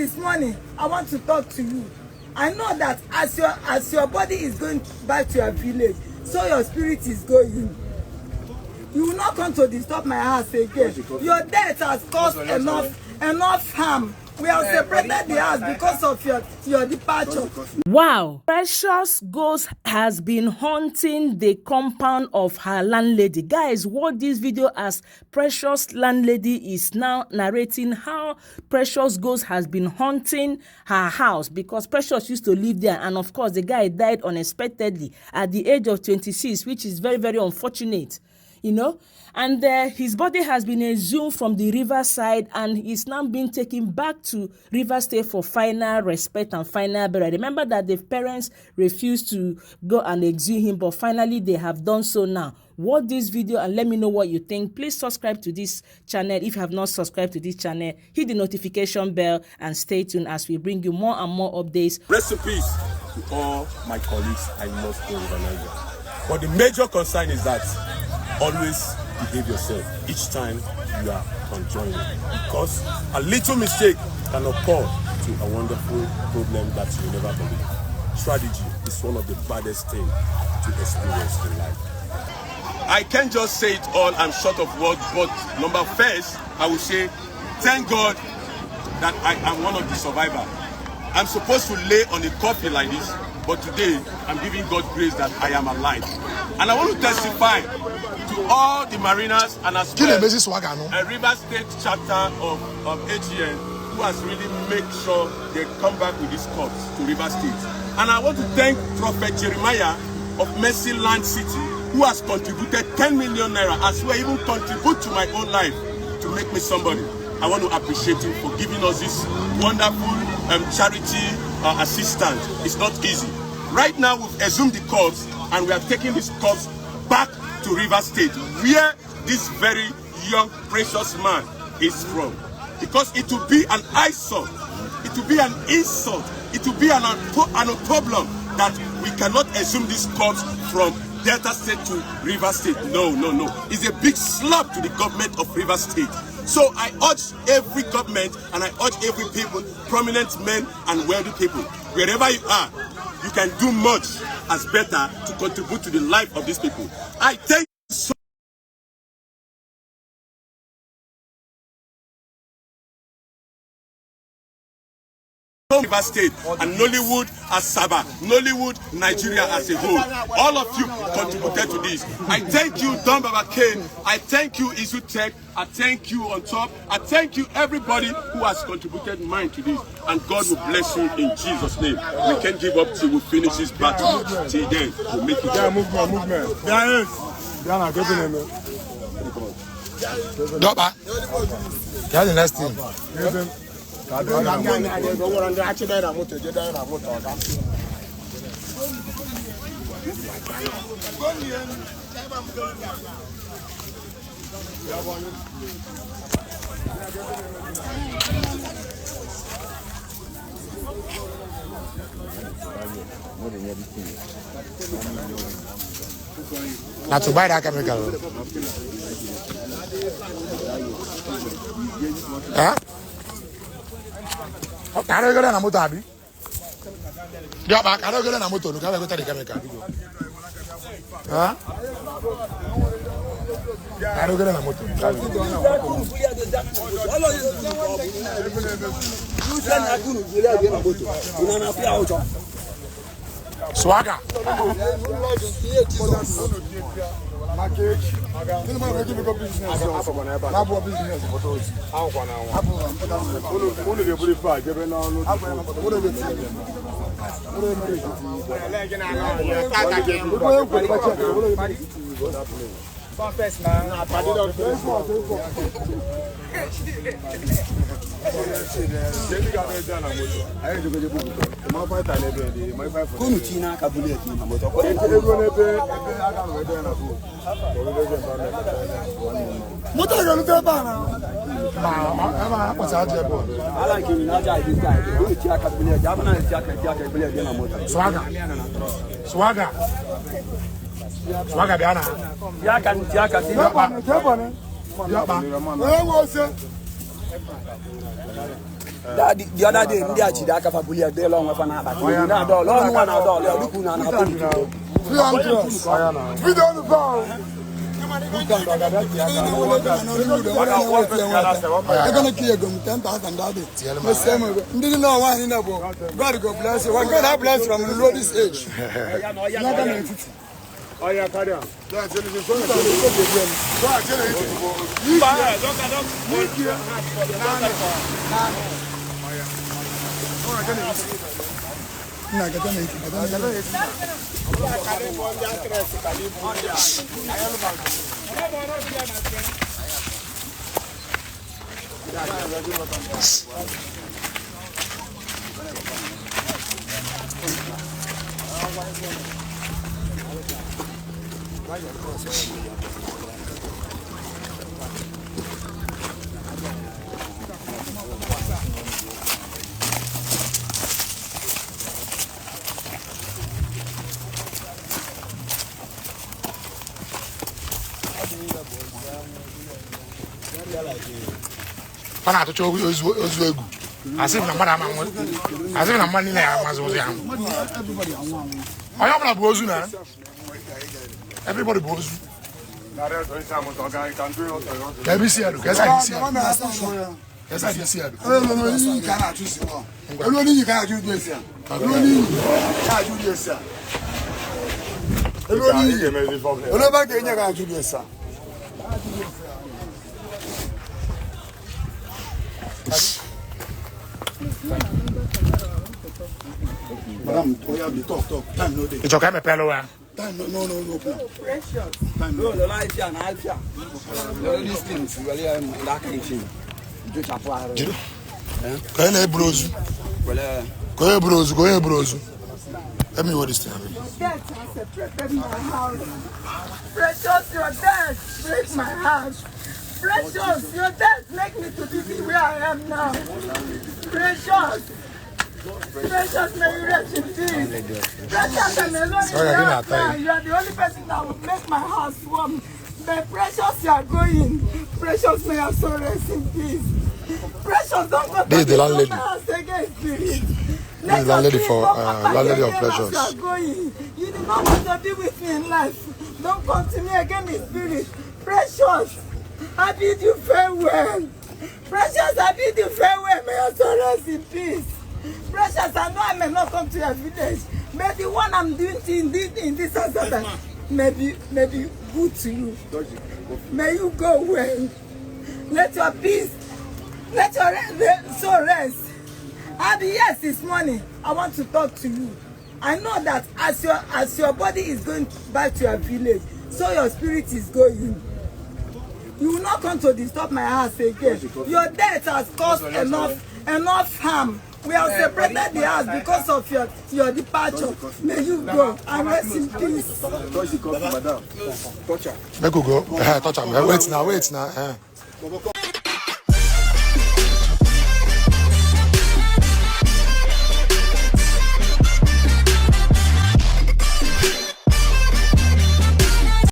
this morning, I want to talk to you. I know that as your body is going back to your village, so your spirit is going. You will not come to disturb my house again. Your death has caused enough harm. We have separated the house because of your departure. Wow. Precious Ghost has been haunting the compound of her landlady. Guys, watch this video as Precious landlady is now narrating how Precious Ghost has been haunting her house, because Precious used to live there, and of course the guy died unexpectedly at the age of 26, which is very, very unfortunate. You know, and his body has been exhumed from the riverside, and he's now being taken back to River State for final respect and final burial. Remember that the parents refused to go and exhume him, but finally they have done so now. Watch this video and let me know what you think. Please subscribe to this channel if you have not subscribed to this channel. Hit the notification bell and stay tuned as we bring you more and more updates. Rest in peace to all my colleagues I lost in River Niger. But the major concern is that always behave yourself each time you are conjoining, because a little mistake can occur to a wonderful problem that you never believe. Strategy is one of the baddest things to experience in life. I can't just say it all, I'm short of words, but number first, I will say, thank God that I am one of the survivors. I'm supposed to lay on a coffin like this, but today I'm giving God grace that I am alive. And I want to testify to all the mariners and as well a River State chapter of AGN who has really made sure they come back with this corpse to River State. And I want to thank Prophet Jeremiah of Mercy Land City, who has contributed 10 million naira, as well even contribute to my own life to make me somebody. I want to appreciate him for giving us this wonderful charity assistance. It's not easy. Right now we've exhumed the corpse and we are taking this corpse back to River State, where this very young, precious man is from. Because it will be an eyesore, it will be an insult, it will be an problem that we cannot assume this corpse from Delta State to River State. No, no, no. It's a big slap to the government of River State. So I urge every government and I urge every people, prominent men and wealthy people, wherever you are, you can do much as better to contribute to the life of these people. I thank you so River State and Nollywood as Sabah, Nollywood, Nigeria as a whole. All of you contributed to this. I thank you, Don Baba Kane. I thank you, Isu Tech. I thank you on top. I thank you, everybody who has contributed mind to this. And God will bless you in Jesus' name. We can't give up till we finish this battle. Till then, we'll make it. Yeah, movement. Yeah, Doba. That's the next thing. Not to buy that chemical. Huh? Can I go down a motor? Yeah, but can I go down a motor? Look, I go to the chemical. Huh? Can I go down a motor? Swagger. Swagger. Swagger Biana. That the other day, India Chidaka Fabulia, they long of an abat. Long one out all the Lukuna. We don't know. They're gonna kill them 10,000 that day. Didn't know why in the book. God go bless you. God have blessed from the Lord's age. Oh yeah, carry on. Pana to chow ozwegu. As if na madam as if na money na amazo ya. Oya mna bozu na. Everybody bozu. Baby see adu, kesa see adu. Kesa see adu. No, you cannot choose one. Only you cannot choose this year. Only you cannot choose this year. Only you cannot choose this year. Madam, talk. Time no day. It's okay, me pelo wa. Time no. Precious. Time No, no. the life and life. These things really lacking thing. Do chapwa. Go na brozu. Well, Go brozu. Let me what this thing. Death has separated my house. Precious, your death break my heart. Precious, your death make me to be where I am now. Precious, may you rest in peace. Precious, I'm alone in the house now. You are the only person that will make my house warm. But Precious, you are going. Precious, may your soul rest in peace. Precious, don't go This is the landlady. my house again, Spirit. This is landlady for landlady of Precious. You are going. You did not want to be with me in life. Don't come to me again in spirit. Precious, I bid you farewell. Precious, I bid you farewell. May your soul rest in peace. Precious, I know I may not come to your village. May the one I'm doing in this house may be good to you. May you go well. Let your peace, let your soul rest. Abby, yes, this morning I want to talk to you. I know that as your body is going back to your village, so your spirit is going. You will not come to disturb my house again. Your death has caused enough harm. We have separated the house because of your departure. May you go and rest in peace. Make go. Touch am. Wait now.